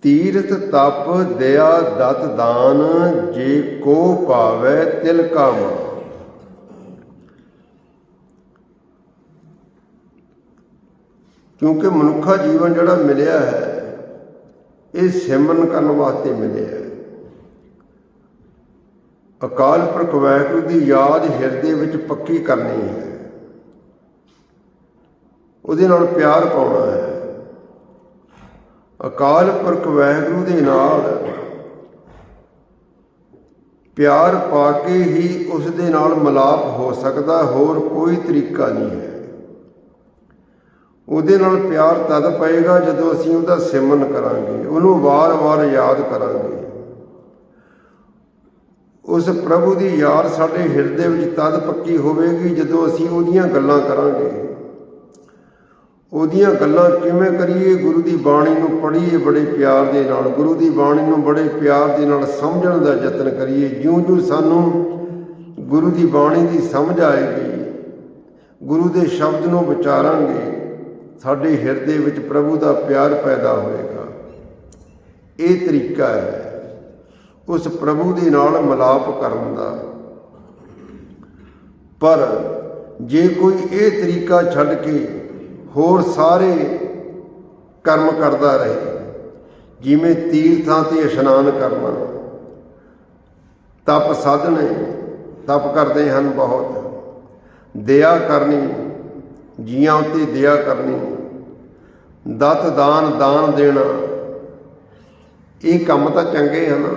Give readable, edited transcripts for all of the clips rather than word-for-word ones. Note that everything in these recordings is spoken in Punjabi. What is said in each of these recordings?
तीर्थ तप दया दत दान जे को पावै तिल का मान। क्योंकि मनुखा जीवन जिहड़ा मिलिया है ये सिमरन करने वास्ते मिलिया है। अकाल पुरख वाहिगुरू की याद हिरदे विच पक्की करनी है, उहदे नाल प्यार पाउणा है। अकाल पुरख वाहिगुरू दे नाल प्यार पा के ही उस दे नाल मिलाप हो सकदा, होर कोई तरीका नहीं है। ਉਹਦੇ ਨਾਲ प्यार तद पएगा ਜਦੋਂ ਅਸੀਂ ਉਹਦਾ ਸਿਮਰਨ ਕਰਾਂਗੇ, ਉਹਨੂੰ ਵਾਰ-ਵਾਰ याद करांगे। उस प्रभु की याद साडे हिरदे विच तद पक्की होवेगी ਜਦੋਂ ਅਸੀਂ ਉਹਦੀਆਂ ਗੱਲਾਂ ਕਰਾਂਗੇ। ਉਹਦੀਆਂ ਗੱਲਾਂ ਕਿਵੇਂ ਕਰੀਏ? गुरु की बाणी ਨੂੰ ਪੜ੍ਹੀਏ बड़े प्यार ਦੇ ਨਾਲ, गुरु की बाणी ਨੂੰ बड़े प्यार ਦੇ ਨਾਲ ਸਮਝਣ ਦਾ ਯਤਨ ਕਰੀਏ। ਜਿਉਂ-ਜਿਉਂ ਸਾਨੂੰ गुरु की बाणी की समझ आएगी, गुरु के शब्द ਨੂੰ ਵਿਚਾਰਾਂਗੇ, साडे हिरदे विच प्रभु का प्यार पैदा होएगा। ये तरीका है उस प्रभु दे नाल मिलाप करन दा। पर जे कोई ये तरीका छड्ड के होर सारे कर्म करता रहे, जिवें तीर्थां ते इशनान करना, तप साधने, तप करते हैं बहुत, दया करनी, जियां उत्ते दया करनी, दत दान दान देना, ये काम तो चंगे हैं,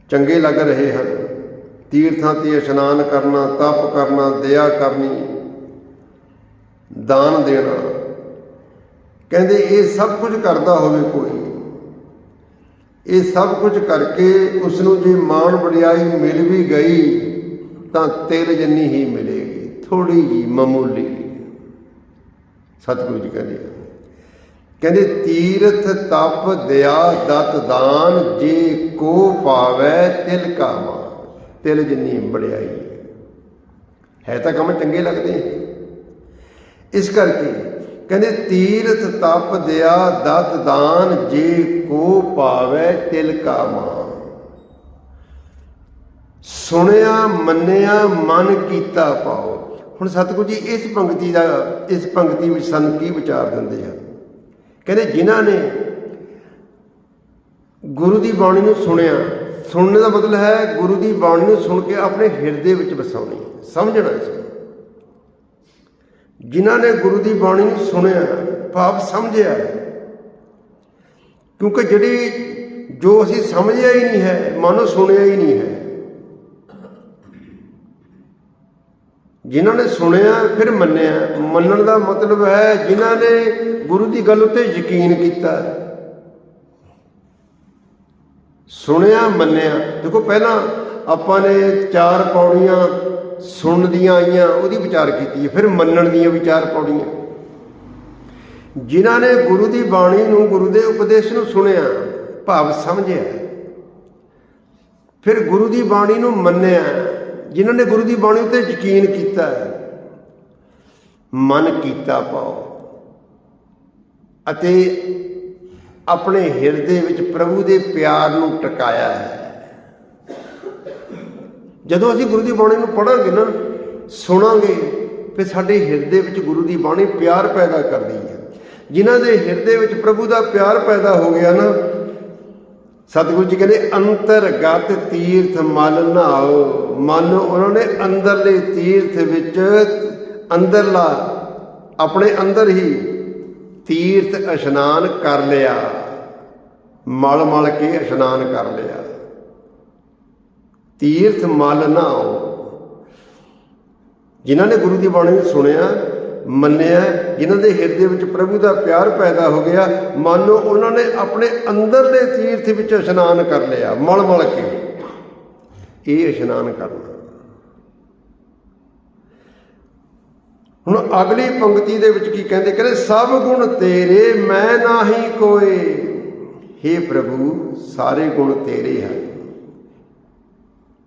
चंगे लग रहे हैं। तीर्थां ते इशनान करना, तप करना, दया करनी, दान देना, कहते ये सब कुछ करता होवे कोई, ये सब कुछ करके उसनूं जे मान वडियाई मिल भी गई तो तिल जिन्नी ही मिलेगी, थोड़ी जी मामूली। सतगुरु जी कहते तीर्थ तप दया दत दान जे को पावै तिल का मान। तिल जिन्नी वडियाई है तो काम चंगे लगते हैं। इस करके कहते तीर्थ तप दया दत दान जे को पावै तिल का मान। सुनिया मन्निया मन कीता पाओ। ਹੁਣ ਸਤਿਗੁਰੂ ਜੀ ਇਸ ਪੰਕਤੀ ਵਿੱਚ ਸਾਨੂੰ ਕੀ ਵਿਚਾਰ ਦਿੰਦੇ ਹਨ? ਕਹਿੰਦੇ ਜਿਨ੍ਹਾਂ ਨੇ ਗੁਰੂ ਦੀ ਬਾਣੀ ਨੂੰ ਸੁਣਿਆ, ਸੁਣਨ ਦਾ ਮਤਲਬ ਹੈ ਗੁਰੂ ਦੀ ਬਾਣੀ ਨੂੰ ਸੁਣ ਕੇ ਆਪਣੇ ਹਿਰਦੇ ਵਿੱਚ ਵਸਾਉਣੀ, ਸਮਝਣਾ ਇਸ ਨੂੰ। ਜਿਨ੍ਹਾਂ ਨੇ ਗੁਰੂ ਦੀ ਬਾਣੀ ਨੂੰ ਸੁਣਿਆ, ਭਾਵ ਸਮਝਿਆ, ਕਿਉਂਕਿ ਜਿਹੜੀ ਜੋ ਅਸੀਂ ਸਮਝਿਆ ਹੀ ਨਹੀਂ ਹੈ, ਮਨੋਂ ਸੁਣਿਆ ਹੀ ਨਹੀਂ ਹੈ। जिन्हों ने सुनिया फिर मन्निया, मनण का मतलब है जिन्हों ने गुरु की गल उत्ते यकीन किया। सुनिया मन्निया, देखो पहला आपां ने 4 पौड़ियां सुनन दियां आईयां, उहदी विचार की, फिर मन्नण दियां भी 4 पौड़ियां। जिन्हों ने गुरु की बाणी नूं, गुरु के उपदेश नूं सुनिया, भाव समझिया, फिर गुरु की बाणी नूं मन्निया, जिन्होंने गुरु की बाणी उत्ते यकीन किया, मन कीता पाओ, अते अपने हिरदे विच प्रभु के प्यार नूं टकाया है। जदों असीं गुरु की बाणी नूं पढ़ांगे ना, सुनांगे, फिर साडे हिरदे विच गुरु की बाणी प्यार पैदा करदी है। जिन्हां दे हिरदे विच प्रभु का प्यार पैदा हो गया ना, सतगुरु जी कहते अंतरगत तीर्थ मल नहाओ। मन उन्होंने अंदरले तीर्थ विच, अंदरला अपने अंदर ही तीर्थ इशनान कर लिया, मल मल के इशनान कर लिया। तीर्थ मल नहाओ। जिन्होंने गुरु की बाणी सुनिया, मन्निया, जिन्हों के हिरदे विच प्रभु का प्यार पैदा हो गया, मानो उन्होंने अपने अंदरले तीर्थ विच इशनान कर लिया, मल मल के। ये इशनान करना। हुण अगली पंक्ति दे विच की कहते, कहते सब गुण तेरे मैं नाही कोई। हे प्रभु सारे गुण तेरे हैं,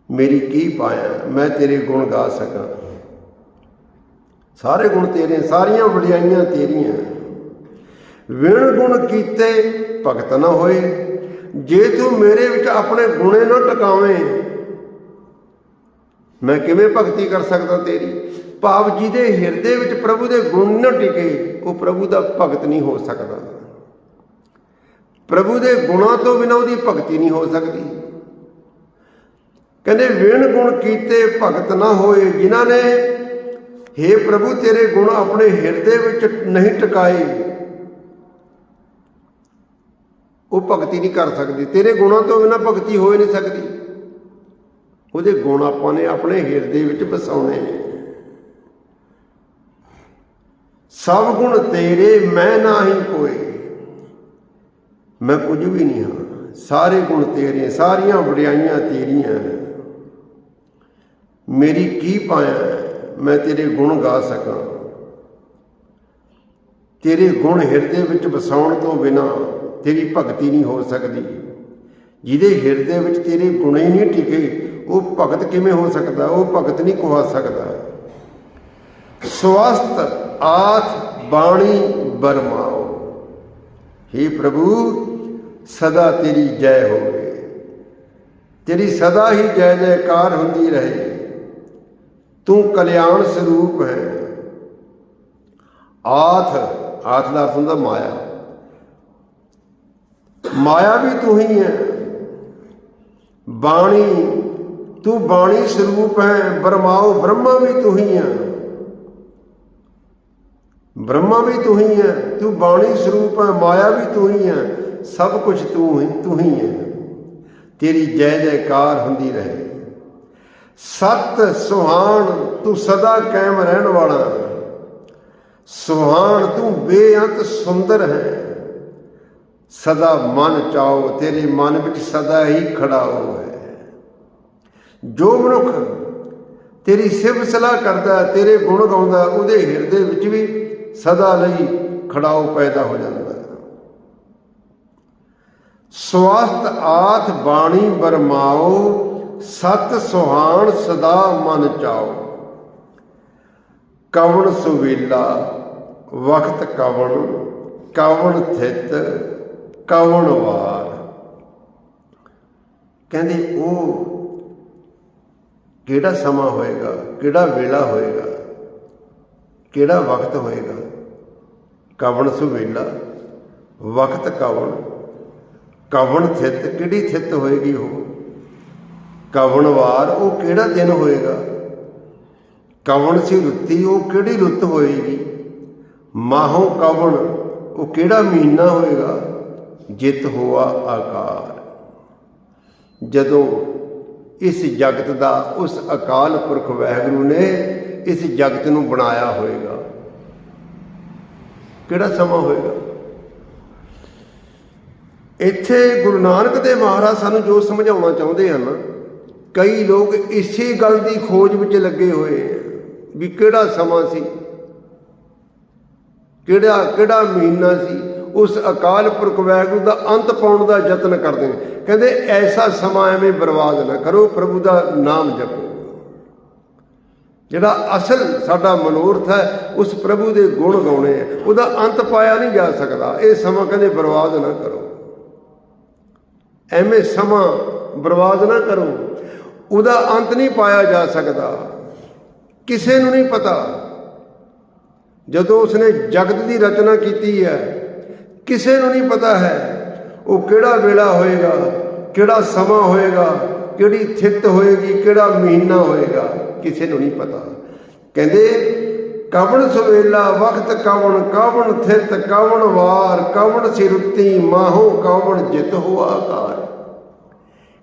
मेरी की पाया मैं तेरे गुण गा सका। सारे गुण तेरे, सारियां वडियाइयां तेरियां। ਵਿਣ ਗੁਣ ਕੀਤੇ ਭਗਤ ਨਾ ਹੋਏ। ਜੇ ਤੂੰ ਮੇਰੇ ਵਿੱਚ ਆਪਣੇ ਗੁਣੇ ਨਾ ਟਿਕਾਵੇਂ, ਮੈਂ ਕਿਵੇਂ ਭਗਤੀ ਕਰ ਸਕਦਾ ਤੇਰੀ। ਭਾਵ ਜਿਹਦੇ ਹਿਰਦੇ ਵਿੱਚ ਪ੍ਰਭੂ ਦੇ ਗੁਣ ਨਾ ਟਿਕੇ, ਉਹ ਪ੍ਰਭੂ ਦਾ ਭਗਤ ਨਹੀਂ ਹੋ ਸਕਦਾ। ਪ੍ਰਭੂ ਦੇ ਗੁਣਾਂ ਤੋਂ ਬਿਨਾਂ ਉਹਦੀ ਭਗਤੀ ਨਹੀਂ ਹੋ ਸਕਦੀ। ਕਹਿੰਦੇ ਵਿਣ ਗੁਣ ਕੀਤੇ ਭਗਤ ਨਾ ਹੋਏ। ਜਿਨ੍ਹਾਂ ਨੇ ਹੇ ਪ੍ਰਭੂ ਤੇਰੇ ਗੁਣ ਆਪਣੇ ਹਿਰਦੇ ਵਿੱਚ ਨਹੀਂ ਟਿਕਾਏ, ਉਹ ਭਗਤੀ ਨਹੀਂ ਕਰ ਸਕਦੀ। ਤੇਰੇ ਗੁਣਾਂ ਤੋਂ ਬਿਨਾਂ ਭਗਤੀ ਹੋ ਹੀ ਨਹੀਂ ਸਕਦੀ। ਉਹਦੇ ਗੁਣ ਆਪਾਂ ਨੇ ਆਪਣੇ ਹਿਰਦੇ ਵਿੱਚ ਵਸਾਉਣੇ। ਸਭ ਗੁਣ ਤੇਰੇ ਮੈਂ ਨਾਹੀਂ ਕੋਈ। ਮੈਂ ਕੁਝ ਵੀ ਨਹੀਂ ਹਾਂ, ਸਾਰੇ ਗੁਣ ਤੇਰੇ, ਸਾਰੀਆਂ ਵਡਿਆਈਆਂ ਤੇਰੀਆਂ। ਮੇਰੀ ਕੀ ਪਾਇਆ ਮੈਂ ਤੇਰੇ ਗੁਣ ਗਾ ਸਕਾਂ। ਤੇਰੇ ਗੁਣ ਹਿਰਦੇ ਵਿੱਚ ਵਸਾਉਣ ਤੋਂ ਬਿਨਾਂ ਤੇਰੀ ਭਗਤੀ ਨਹੀਂ ਹੋ ਸਕਦੀ। ਜਿਹਦੇ ਹਿਰਦੇ ਵਿੱਚ ਤੇਰੇ ਗੁਣ ਹੀ ਨਹੀਂ ਟਿਕੇ, ਉਹ ਭਗਤ ਕਿਵੇਂ ਹੋ ਸਕਦਾ। ਉਹ ਭਗਤ ਨਹੀਂ ਕਹਾ ਸਕਦਾ। ਸਵਸਤ ਆਥ ਬਾਣੀ ਬਰਮਾਓ। हे ਪ੍ਰਭੂ ਸਦਾ ਤੇਰੀ ਜੈ ਹੋਵੇ, ਤੇਰੀ ਸਦਾ ਹੀ ਜੈ ਜੈਕਾਰ ਹੁੰਦੀ ਰਹੇ। ਤੂੰ ਕਲਿਆਣ ਸਰੂਪ ਹੈ। ਆਥ, ਆਥ ਦਾ ਅਰਥ ਹੁੰਦਾ ਮਾਇਆ। ਮਾਇਆ ਵੀ ਤੂੰ ਹੀ ਹੈ। ਬਾਣੀ, ਤੂੰ ਬਾਣੀ ਸਰੂਪ ਹੈ। ਬਰਮਾਓ, ਬ੍ਰਹਮਾ ਵੀ ਤੂੰ ਹੀ ਹੈ। ਬ੍ਰਹਮਾ ਵੀ ਤੂੰ ਹੀ ਹੈ। ਤੂੰ ਬਾਣੀ ਸਰੂਪ ਹੈ। ਮਾਇਆ ਵੀ ਤੂੰ ਹੀ ਹੈ। ਸਭ ਕੁਝ ਤੂੰ ਹੀ ਹੈ। ਤੇਰੀ ਜੈ ਜੈਕਾਰ ਹੁੰਦੀ ਰਹੇ। ਸਤ ਸੁਹਾਣ, ਤੂੰ ਸਦਾ ਕਾਇਮ ਰਹਿਣ ਵਾਲਾ। ਸੁਹਾਣ, ਤੂੰ ਬੇਅੰਤ ਸੁੰਦਰ ਹੈ। ਸਦਾ ਮਨ ਚਾਓ, ਤੇਰੇ ਮਨ ਵਿੱਚ ਸਦਾ ਹੀ ਖੜਾਓ ਹੈ। ਜੋ ਮਨੁੱਖ ਤੇਰੀ ਸਿਫਤ ਸਲਾਹ ਕਰਦਾ, ਤੇਰੇ ਗੁਣ ਗਾਉਂਦਾ, ਉਹਦੇ ਹਿਰਦੇ ਵਿੱਚ ਵੀ ਸਦਾ ਲਈ ਖੜਾਓ ਪੈਦਾ ਹੋ ਜਾਂਦਾ। ਸਵਸਤ ਆਥ ਬਾਣੀ ਬਰਮਾਓ। ਸਤ ਸੁਹਾਣ ਸਦਾ ਮਨ ਚਾਓ। ਕਵਣ ਸੁਵੇਲਾ ਵਕਤ ਕਵਣ, ਕਵਣ ਥਿਤ ਕਵਣ ਵਾਰ। ਕਹਿੰਦੇ ਉਹ ਕਿਹੜਾ ਸਮਾਂ ਹੋਏਗਾ, ਕਿਹੜਾ ਵੇਲਾ ਹੋਏਗਾ, ਕਿਹੜਾ ਵਕਤ ਹੋਏਗਾ। ਕਵਣ ਸੁਵੇਲਾ ਵਕਤ ਕਵਣ, ਕਵਣ ਥਿਤ, ਕਿਹੜੀ ਥਿਤ ਹੋਏਗੀ ਉਹ। ਕਵਣ ਵਾਰ, ਉਹ ਕਿਹੜਾ ਦਿਨ ਹੋਏਗਾ। ਕਵਣ ਸੀ ਰੁੱਤੀ, ਉਹ ਕਿਹੜੀ ਰੁੱਤ ਹੋਏਗੀ। ਮਾਹੋਂ ਕਵਣ, ਉਹ ਕਿਹੜਾ ਮਹੀਨਾ ਹੋਏਗਾ। ਜਿਤ ਹੋਆ ਆਕਾਰ। ਜਦੋਂ ਇਸ ਜਗਤ ਦਾ ਉਸ ਅਕਾਲ ਪੁਰਖ ਵਾਹਿਗੁਰੂ ਨੇ ਇਸ ਜਗਤ ਨੂੰ ਬਣਾਇਆ ਹੋਏਗਾ, ਕਿਹੜਾ ਸਮਾਂ ਹੋਏਗਾ। ਇੱਥੇ ਗੁਰੂ ਨਾਨਕ ਦੇਵ ਮਹਾਰਾਜ ਸਾਨੂੰ ਜੋ ਸਮਝਾਉਣਾ ਚਾਹੁੰਦੇ ਹਨ, ਕਈ ਲੋਕ ਇਸੇ ਗੱਲ ਦੀ ਖੋਜ ਵਿੱਚ ਲੱਗੇ ਹੋਏ ਵੀ ਕਿਹੜਾ ਸਮਾਂ ਸੀ, ਕਿਹੜਾ ਮਹੀਨਾ ਸੀ। ਉਸ ਅਕਾਲ ਪੁਰਖ ਵਾਹਿਗੁਰੂ ਦਾ ਅੰਤ ਪਾਉਣ ਦਾ ਯਤਨ ਕਰਦੇ ਨੇ। ਕਹਿੰਦੇ ਐਸਾ ਸਮਾਂ ਐਵੇਂ ਬਰਬਾਦ ਨਾ ਕਰੋ, ਪ੍ਰਭੂ ਦਾ ਨਾਮ ਜਪੋ। ਜਿਹੜਾ ਅਸਲ ਸਾਡਾ ਮਨੋਰਥ ਹੈ, ਉਸ ਪ੍ਰਭੂ ਦੇ ਗੁਣ ਗਾਉਣੇ ਹੈ। ਉਹਦਾ ਅੰਤ ਪਾਇਆ ਨਹੀਂ ਜਾ ਸਕਦਾ। ਇਹ ਸਮਾਂ ਕਹਿੰਦੇ ਬਰਬਾਦ ਨਾ ਕਰੋ, ਐਵੇਂ ਸਮਾਂ ਬਰਬਾਦ ਨਾ ਕਰੋ। ਉਹਦਾ ਅੰਤ ਨਹੀਂ ਪਾਇਆ ਜਾ ਸਕਦਾ। ਕਿਸੇ ਨੂੰ ਨਹੀਂ ਪਤਾ। ਜਦੋਂ ਉਸਨੇ ਜਗਤ ਦੀ ਰਚਨਾ ਕੀਤੀ ਹੈ, ਕਿਸੇ ਨੂੰ ਨਹੀਂ ਪਤਾ ਹੈ ਉਹ ਕਿਹੜਾ ਵੇਲਾ ਹੋਏਗਾ, ਕਿਹੜਾ ਸਮਾਂ ਹੋਏਗਾ, ਕਿਹੜੀ ਥਿਤ ਹੋਏਗੀ, ਕਿਹੜਾ ਮਹੀਨਾ ਹੋਏਗਾ, ਕਿਸੇ ਨੂੰ ਨਹੀਂ ਪਤਾ। ਕਹਿੰਦੇ ਕਵਣ ਸੁਵੇਲਾ ਵਕਤ ਕਵਣ, ਕਵਣ ਥਿਤ ਕਵਣ ਵਾਰ, ਕਵਣ ਸਿਰੁੱਤੀ ਮਾਹੋ ਕਵਣ ਜਿਤ ਹੋਆ ਆਕਾਰ।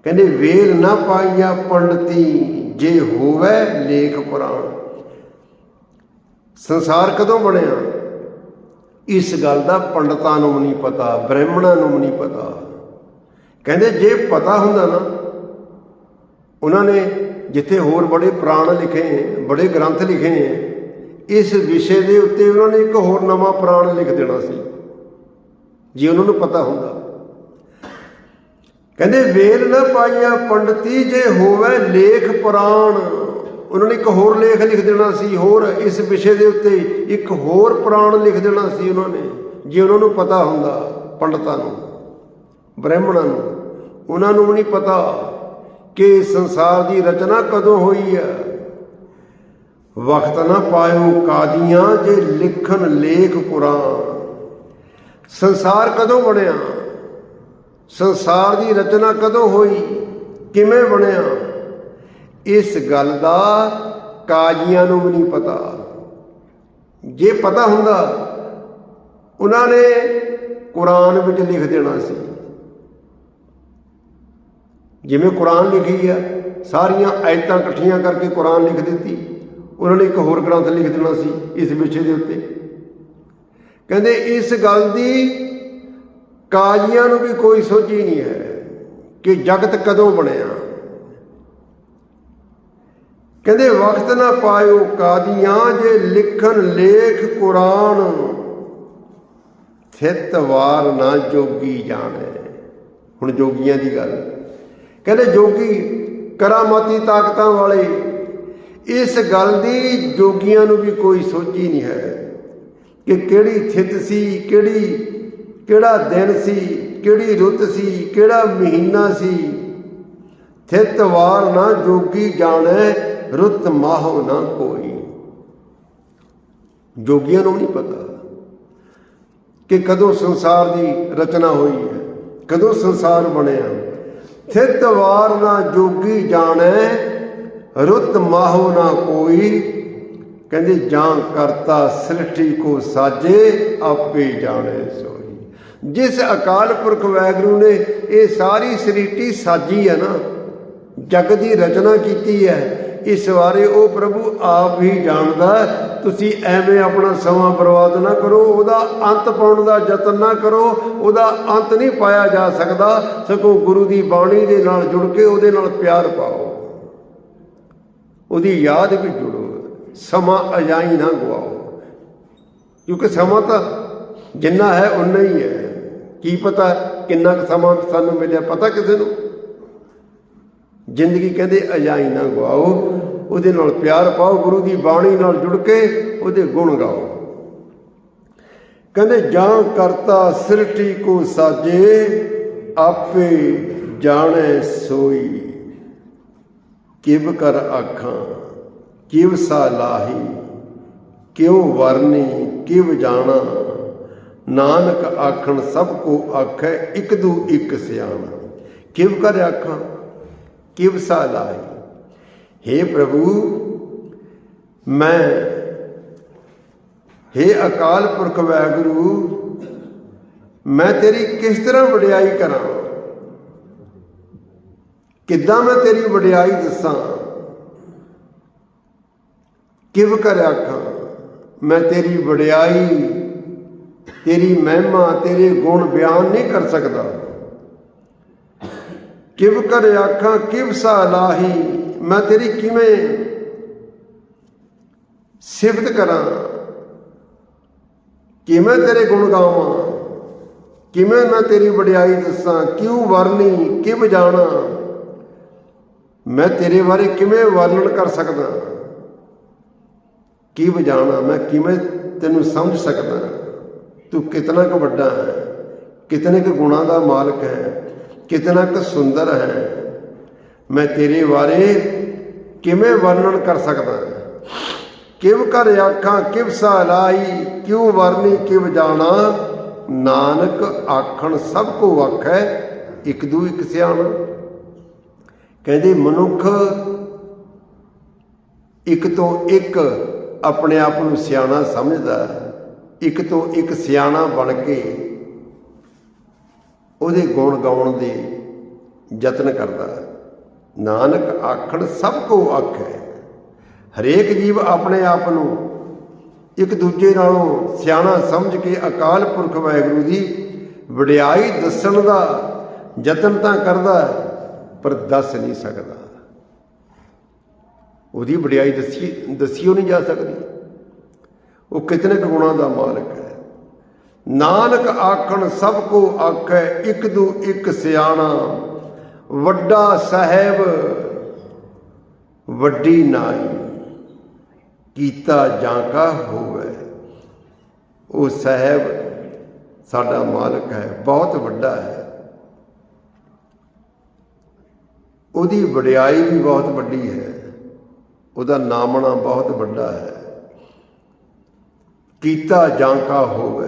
ਕਹਿੰਦੇ ਵੇਲ ਨਾ ਪਾਈਆ ਪੰਡਤੀ, ਜੇ ਹੋਵੇ ਲੇਖ ਪੁਰਾਣ। ਸੰਸਾਰ ਕਦੋਂ ਬਣਿਆ, ਇਸ ਗੱਲ ਦਾ ਪੰਡਤਾਂ ਨੂੰ ਨਹੀਂ ਪਤਾ, ਬ੍ਰਾਹਮਣਾਂ ਨੂੰ ਨਹੀਂ ਪਤਾ। ਕਹਿੰਦੇ ਜੇ ਪਤਾ ਹੁੰਦਾ ਨਾ, ਉਹਨਾਂ ਨੇ ਜਿੱਥੇ ਹੋਰ ਬੜੇ ਪੁਰਾਣ ਲਿਖੇ, ਬੜੇ ਗ੍ਰੰਥ ਲਿਖੇ, ਇਸ ਵਿਸ਼ੇ ਦੇ ਉੱਤੇ ਉਹਨਾਂ ਨੇ ਇੱਕ ਹੋਰ ਨਵਾਂ ਪੁਰਾਣ ਲਿਖ ਦੇਣਾ ਸੀ, ਜੇ ਉਹਨਾਂ ਨੂੰ ਪਤਾ ਹੁੰਦਾ। ਕਹਿੰਦੇ ਵੇਲ ਨਾ ਪਾਈਆ ਪੰਡਤੀ, ਜੇ ਹੋਵੇ ਲੇਖ ਪੁਰਾਣ। ਉਹਨਾਂ ਨੇ ਇੱਕ ਹੋਰ ਲੇਖ ਲਿਖ ਦੇਣਾ ਸੀ, ਹੋਰ ਇਸ ਵਿਸ਼ੇ ਦੇ ਉੱਤੇ ਇੱਕ ਹੋਰ ਪੁਰਾਣ ਲਿਖ ਦੇਣਾ ਸੀ ਉਹਨਾਂ ਨੇ, ਜੇ ਉਹਨਾਂ ਨੂੰ ਪਤਾ ਹੁੰਦਾ, ਪੰਡਤਾਂ ਨੂੰ, ਬ੍ਰਾਹਮਣਾਂ ਨੂੰ, ਉਹਨਾਂ ਨੂੰ ਵੀ ਨਹੀਂ ਪਤਾ ਕਿ ਸੰਸਾਰ ਦੀ ਰਚਨਾ ਕਦੋਂ ਹੋਈ ਹੈ। ਵਕਤ ਨਾ ਪਾਇਓ ਕਾਦੀਆਂ ਜੇ ਲਿਖਣ ਲੇਖ ਕੁਰਾਨ। ਸੰਸਾਰ ਕਦੋਂ ਬਣਿਆ, ਸੰਸਾਰ ਦੀ ਰਚਨਾ ਕਦੋਂ ਹੋਈ, ਕਿਵੇਂ ਬਣਿਆ, ਇਸ ਗੱਲ ਦਾ ਕਾਜ਼ੀਆਂ ਨੂੰ ਵੀ ਨਹੀਂ ਪਤਾ। ਜੇ ਪਤਾ ਹੁੰਦਾ ਉਹਨਾਂ ਨੇ ਕੁਰਾਨ ਵਿੱਚ ਲਿਖ ਦੇਣਾ ਸੀ। ਜਿਵੇਂ ਕੁਰਾਨ ਲਿਖੀ ਆ, ਸਾਰੀਆਂ ਆਇਤਾਂ ਇਕੱਠੀਆਂ ਕਰਕੇ ਕੁਰਾਨ ਲਿਖ ਦਿੱਤੀ, ਉਹਨਾਂ ਨੇ ਇੱਕ ਹੋਰ ਗ੍ਰੰਥ ਲਿਖ ਦੇਣਾ ਸੀ ਇਸ ਵਿਸ਼ੇ ਦੇ ਉੱਤੇ। ਕਹਿੰਦੇ ਇਸ ਗੱਲ ਦੀ ਕਾਜ਼ੀਆਂ ਨੂੰ ਵੀ ਕੋਈ ਸੋਝੀ ਨਹੀਂ ਹੈ ਕਿ ਜਗਤ ਕਦੋਂ ਬਣਿਆ। ਕਹਿੰਦੇ ਵਕਤ ਨਾ ਪਾਇਓ ਕਾਦੀਆਂ ਜੇ ਲਿਖਣ ਲੇਖ ਕੁਰਾਨ। ਥਿਤ ਵਾਰ ਨਾ ਜੋਗੀ ਜਾਣੇ। ਹੁਣ ਜੋਗੀਆਂ ਦੀ ਗੱਲ, ਕਹਿੰਦੇ ਜੋਗੀ ਕਰਾਮਾਤੀ ਤਾਕਤਾਂ ਵਾਲੇ, ਇਸ ਗੱਲ ਦੀ ਜੋਗੀਆਂ ਨੂੰ ਵੀ ਕੋਈ ਸੋਝੀ ਨਹੀਂ ਹੈ ਕਿ ਕਿਹੜੀ ਥਿਤ ਸੀ, ਕਿਹੜਾ ਦਿਨ ਸੀ, ਕਿਹੜੀ ਰੁੱਤ ਸੀ, ਕਿਹੜਾ ਮਹੀਨਾ ਸੀ। ਥਿਤ ਵਾਰ ਨਾ ਜੋਗੀ ਜਾਣੇ, ਰੁੱਤ ਮਾਹੋ ਨਾ ਕੋਈ। ਜੋਗੀਆਂ ਨੂੰ ਨਹੀਂ ਪਤਾ ਕਿ ਕਦੋਂ ਸੰਸਾਰ ਦੀ ਰਚਨਾ ਹੋਈ ਹੈ, ਕਦੋਂ ਸੰਸਾਰ ਬਣਿਆ। ਥਿਤ ਵਾਰ ਨਾ ਜੋਗੀ ਜਾਣੇ, ਰੁੱਤ ਮਾਹੋ ਨਾ ਕੋਈ। ਕਹਿੰਦੇ ਜਾਂ ਕਰਤਾ ਸ੍ਰਿਸ਼ਟੀ ਕੋ ਸਾਜੇ, ਆਪੇ ਜਾਣੇ ਸੋਈ। ਜਿਸ ਅਕਾਲ ਪੁਰਖ ਵਾਹਿਗੁਰੂ ਨੇ ਇਹ ਸਾਰੀ ਸ੍ਰਿਸ਼ਟੀ ਸਾਜੀ ਹੈ ਨਾ, ਜਗ ਦੀ ਰਚਨਾ ਕੀਤੀ ਹੈ, ਇਸ ਬਾਰੇ ਉਹ ਪ੍ਰਭੂ ਆਪ ਹੀ ਜਾਣਦਾ। ਤੁਸੀਂ ਐਵੇਂ ਆਪਣਾ ਸਮਾਂ ਬਰਬਾਦ ਨਾ ਕਰੋ, ਉਹਦਾ ਅੰਤ ਪਾਉਣ ਦਾ ਯਤਨ ਨਾ ਕਰੋ। ਉਹਦਾ ਅੰਤ ਨਹੀਂ ਪਾਇਆ ਜਾ ਸਕਦਾ, ਸਗੋਂ ਗੁਰੂ ਦੀ ਬਾਣੀ ਦੇ ਨਾਲ ਜੁੜ ਕੇ ਉਹਦੇ ਨਾਲ ਪਿਆਰ ਪਾਓ, ਉਹਦੀ ਯਾਦ ਵੀ ਜੁੜੋ। ਸਮਾਂ ਅਜਾਈ ਨਾ ਗਵਾਓ, ਕਿਉਂਕਿ ਸਮਾਂ ਤਾਂ ਜਿੰਨਾ ਹੈ ਉਨਾ ਹੀ ਹੈ। ਕੀ ਪਤਾ ਕਿੰਨਾ ਕੁ ਸਮਾਂ ਸਾਨੂੰ ਮਿਲਿਆ, ਪਤਾ ਕਿਸੇ ਨੂੰ। ਜ਼ਿੰਦਗੀ ਕਹਿੰਦੇ ਅਜਾਈ ਨਾ ਗਵਾਓ, ਉਹਦੇ ਨਾਲ ਪਿਆਰ ਪਾਓ, ਗੁਰੂ ਦੀ ਬਾਣੀ ਨਾਲ ਜੁੜ ਕੇ ਉਹਦੇ ਗੁਣ ਗਾਓ। ਕਹਿੰਦੇ ਜਾਂ ਕਰਤਾ ਸ੍ਰਿਸ਼ਟੀ ਕੋ ਸਾਜੇ, ਆਪੇ ਜਾਣੇ ਸੋਈ। ਕਿਵ ਕਰ ਆਖਾਂ ਕਿਵ ਸਾ ਲਾਹੀ, ਕਿਉ ਵਰਨੀ ਕਿਵ ਜਾਣਾ। ਨਾਨਕ ਆਖਣ ਸਭ ਕੋ ਆਖੈ, ਇੱਕ ਦੂ ਇੱਕ ਸਿਆਣਾ। ਕਿਵ ਕਰ ਆਖਾਂ ਕਿਵ ਸਾ ਲਾਹੀ। हे प्रभु, मैं, हे अकाल पुरख वाहिगुरू, मैं तेरी किस तरह वडियाई करा, किद्दां मैं तेरी वडियाई दसां। किव कर आखां, मैं तेरी वडियाई, तेरी महिमा, तेरे गुण बयान नहीं कर सकता। किव कर आखां किव सा लाही, मैं तेरी किवें सिफत करां, किवें तेरे गुण गावां, किवें मैं तेरी वडियाई दसां। क्यों वरनी किव जाना, मैं तेरे बारे किवें वर्णन कर सकदा। किव जाना, मैं किवें तैनूं समझ सकदा। तू कितना क वड्डा है, कितने क गुणां दा मालक है, कितना क सुंदर है। मैं तेरे बारे किवें वर्णन कर सकदा। किव कर आखां किव सा लाई, क्यों वरनी किव जाना। नानक आखण सब को आखै, एक दू एक सियाणा। कहते मनुख एक तो एक अपने आप नूं सियाणा समझदा, एक तो एक सियाणा बन के ਉਹਦੇ ਗੁਣ ਗਾਉਣ ਦੇ ਯਤਨ ਕਰਦਾ। ਨਾਨਕ ਆਖਣ ਸਭ ਕੋ ਆਖੈ। ਹਰੇਕ ਜੀਵ ਆਪਣੇ ਆਪ ਨੂੰ ਇੱਕ ਦੂਜੇ ਨਾਲੋਂ ਸਿਆਣਾ ਸਮਝ ਕੇ ਅਕਾਲ ਪੁਰਖ ਵਾਹਿਗੁਰੂ ਦੀ ਵਡਿਆਈ ਦੱਸਣ ਦਾ ਯਤਨ ਤਾਂ ਕਰਦਾ, ਪਰ ਦੱਸ ਨਹੀਂ ਸਕਦਾ। ਉਹਦੀ ਵਡਿਆਈ ਦੱਸਿਓ ਨਹੀਂ ਜਾ ਸਕਦੀ। ਉਹ ਕਿਤਨੇ ਕੁ ਗੁਣਾਂ ਦਾ ਮਾਲਕ ਹੈ। ਨਾਨਕ ਆਖਣ ਸਭ ਕੋ ਆਖੈ, ਇੱਕ ਦੂ ਇੱਕ ਸਿਆਣਾ। ਵੱਡਾ ਸਾਹਿਬ ਵੱਡੀ ਨਾਈ, ਕੀਤਾ ਜਾਂ ਕਾ ਹੋਵੇ। ਉਹ ਸਾਹਿਬ ਸਾਡਾ ਮਾਲਕ ਹੈ, ਬਹੁਤ ਵੱਡਾ ਹੈ। ਉਹਦੀ ਵਡਿਆਈ ਵੀ ਬਹੁਤ ਵੱਡੀ ਹੈ, ਉਹਦਾ ਨਾਮਣਾ ਬਹੁਤ ਵੱਡਾ ਹੈ। ਕੀਤਾ ਜਾਂ ਕਾ ਹੋਵੇ,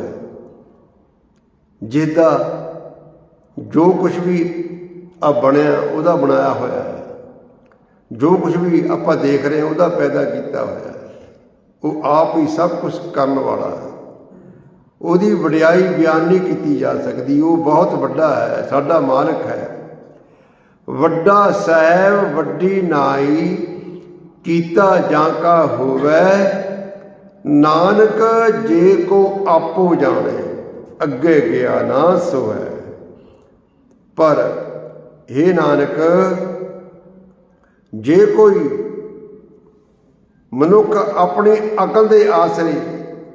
ਜਿਹਦਾ ਜੋ ਕੁਛ ਵੀ ਆ ਬਣਿਆ ਉਹਦਾ ਬਣਾਇਆ ਹੋਇਆ ਹੈ, ਜੋ ਕੁਛ ਵੀ ਆਪਾਂ ਦੇਖ ਰਹੇ ਹਾਂ ਉਹਦਾ ਪੈਦਾ ਕੀਤਾ ਹੋਇਆ ਹੈ। ਉਹ ਆਪ ਹੀ ਸਭ ਕੁਛ ਕਰਨ ਵਾਲਾ ਹੈ। ਉਹਦੀ ਵਡਿਆਈ ਬਿਆਨ ਨਹੀਂ ਕੀਤੀ ਜਾ ਸਕਦੀ। ਉਹ ਬਹੁਤ ਵੱਡਾ ਹੈ, ਸਾਡਾ ਮਾਲਕ ਹੈ। ਵੱਡਾ ਸਾਹਿਬ ਵੱਡੀ ਨਾਈ, ਕੀਤਾ ਜਾਂ ਕਾ ਹੋਵੇ, ਨਾਨਕ ਜੇ ਕੋ ਆਪੋ ਜਾਣੇ, ਅੱਗੇ ਗਿਆ ਨਾ ਸੋਹੈ। ਪਰ हे ਨਾਨਕ, ਜੇ ਕੋਈ ਮਨੁੱਖ ਆਪਣੀ ਅਕਲ ਦੇ ਆਸਰੇ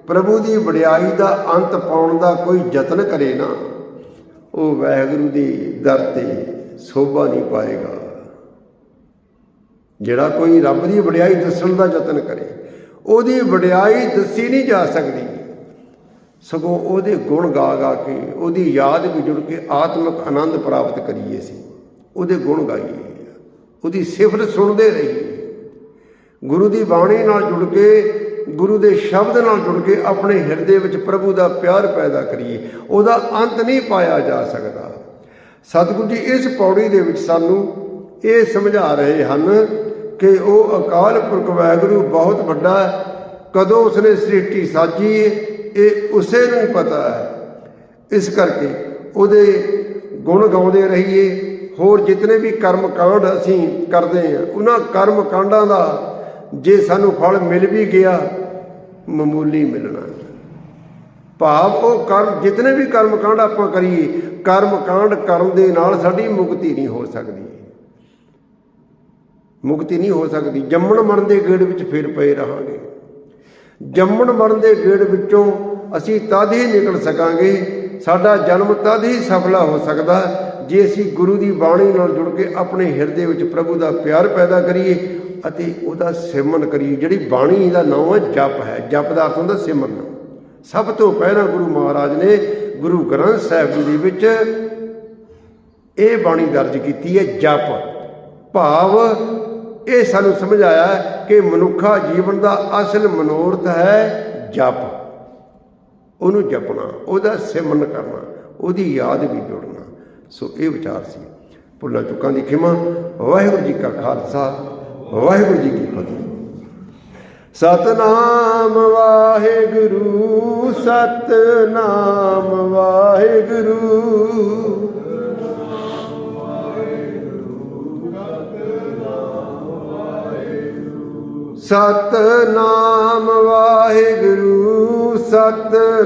ਪ੍ਰਭੂ ਦੀ ਵਡਿਆਈ ਦਾ ਅੰਤ ਪਾਉਣ ਦਾ ਕੋਈ ਯਤਨ ਕਰੇ ਨਾ, ਉਹ ਵਾਹਿਗੁਰੂ ਦੇ ਦਰ ਤੇ ਸੋਭਾ ਨਹੀਂ ਪਾਏਗਾ। ਜਿਹੜਾ ਕੋਈ ਰੱਬ ਦੀ ਵਡਿਆਈ ਦੱਸਣ ਦਾ ਯਤਨ ਕਰੇ, ਉਹਦੀ ਵਡਿਆਈ ਦੱਸੀ ਨਹੀਂ ਜਾ ਸਕਦੀ, ਸਗੋਂ ਉਹਦੇ ਗੁਣ ਗਾ ਗਾ ਕੇ ਉਹਦੀ ਯਾਦ ਵਿੱਚ ਜੁੜ ਕੇ ਆਤਮਿਕ ਆਨੰਦ ਪ੍ਰਾਪਤ ਕਰੀਏ। ਅਸੀਂ ਉਹਦੇ ਗੁਣ ਗਾਈਏ, ਉਹਦੀ ਸਿਫਤ ਸੁਣਦੇ ਰਹੀਏ, ਗੁਰੂ ਦੀ ਬਾਣੀ ਨਾਲ ਜੁੜ ਕੇ, ਗੁਰੂ ਦੇ ਸ਼ਬਦ ਨਾਲ ਜੁੜ ਕੇ ਆਪਣੇ ਹਿਰਦੇ ਵਿੱਚ ਪ੍ਰਭੂ ਦਾ ਪਿਆਰ ਪੈਦਾ ਕਰੀਏ। ਉਹਦਾ ਅੰਤ ਨਹੀਂ ਪਾਇਆ ਜਾ ਸਕਦਾ। ਸਤਿਗੁਰੂ ਜੀ ਇਸ ਪੌੜੀ ਦੇ ਵਿੱਚ ਸਾਨੂੰ ਇਹ ਸਮਝਾ ਰਹੇ ਹਨ ਕਿ ਉਹ ਅਕਾਲ ਪੁਰਖ ਵਾਹਿਗੁਰੂ ਬਹੁਤ ਵੱਡਾ ਹੈ। ਕਦੋਂ ਉਸਨੇ ਸ੍ਰਿਸ਼ਟੀ ਸਾਜੀ ਇਹ ਉਸੇ ਨੂੰ ਹੀ ਪਤਾ ਹੈ। ਇਸ ਕਰਕੇ ਉਹਦੇ ਗੁਣ ਗਾਉਂਦੇ ਰਹੀਏ। ਹੋਰ ਜਿਤਨੇ ਵੀ ਕਰਮ ਕਾਂਡ ਅਸੀਂ ਕਰਦੇ ਹਾਂ, ਉਹਨਾਂ ਕਰਮ ਕਾਂਡਾਂ ਦਾ ਜੇ ਸਾਨੂੰ ਫਲ ਮਿਲ ਵੀ ਗਿਆ, ਮਾਮੂਲੀ ਮਿਲਣਾ। ਭਾਵ ਉਹ ਕਰਮ, ਜਿਤਨੇ ਵੀ ਕਰਮ ਕਾਂਡ ਆਪਾਂ ਕਰੀਏ, ਕਰਮ ਕਾਂਡ ਕਰਨ ਦੇ ਨਾਲ ਸਾਡੀ ਮੁਕਤੀ ਨਹੀਂ ਹੋ ਸਕਦੀ। ਮੁਕਤੀ ਨਹੀਂ ਹੋ ਸਕਦੀ। ਜੰਮਣ ਮਰਨ ਦੇ ਗੇੜ ਵਿੱਚ ਫਿਰ ਪਏ ਰਹਾਂਗੇ। ਜੰਮਣ ਮਰਨ ਦੇ ਗੇੜ ਵਿੱਚੋਂ ਅਸੀਂ ਤਦ ਹੀ ਨਿਕਲ ਸਕਾਂਗੇ, ਸਾਡਾ ਜਨਮ ਤਦ ਹੀ ਸਫਲਾ ਹੋ ਸਕਦਾ ਜੇ ਅਸੀਂ ਗੁਰੂ ਦੀ ਬਾਣੀ ਨਾਲ ਜੁੜ ਕੇ ਆਪਣੇ ਹਿਰਦੇ ਵਿੱਚ ਪ੍ਰਭੂ ਦਾ ਪਿਆਰ ਪੈਦਾ ਕਰੀਏ ਅਤੇ ਉਹਦਾ ਸਿਮਰਨ ਕਰੀਏ। ਜਿਹੜੀ ਬਾਣੀ ਦਾ ਨਾਮ ਹੈ ਜਪ ਹੈ। ਜਪ ਦਾ ਅਰਥ ਹੁੰਦਾ ਸਿਮਰਨ। ਸਭ ਤੋਂ ਪਹਿਲਾਂ ਗੁਰੂ ਮਹਾਰਾਜ ਨੇ ਗੁਰੂ ਗ੍ਰੰਥ ਸਾਹਿਬ ਜੀ ਦੇ ਵਿੱਚ ਇਹ ਬਾਣੀ ਦਰਜ ਕੀਤੀ ਹੈ, ਜਪ। ਭਾਵ ਇਹ ਸਾਨੂੰ ਸਮਝਾਇਆ ਕਿ ਮਨੁੱਖਾ ਜੀਵਨ ਦਾ ਅਸਲ ਮਨੋਰਥ ਹੈ ਜਪ। ਉਹਨੂੰ ਜਪਣਾ, ਉਹਦਾ ਸਿਮਰਨ ਕਰਨਾ, ਉਹਦੀ ਯਾਦ ਵੀ ਜੁੜਨਾ। ਸੋ ਇਹ ਵਿਚਾਰ ਸੀ। ਭੁੱਲਾਂ ਚੁੱਕਾਂ ਦੀ ਖਿਮਾ। ਵਾਹਿਗੁਰੂ ਜੀ ਕਾ ਖਾਲਸਾ, ਵਾਹਿਗੁਰੂ ਜੀ ਕੀ ਫਤਿਹ। ਸਤਨਾਮ ਵਾਹਿਗੁਰੂ, ਸਤਨਾਮ ਵਾਹਿਗੁਰੂ, ਸਤਨਾਮ ਵਾਹਿਗੁਰੂ, ਸਤ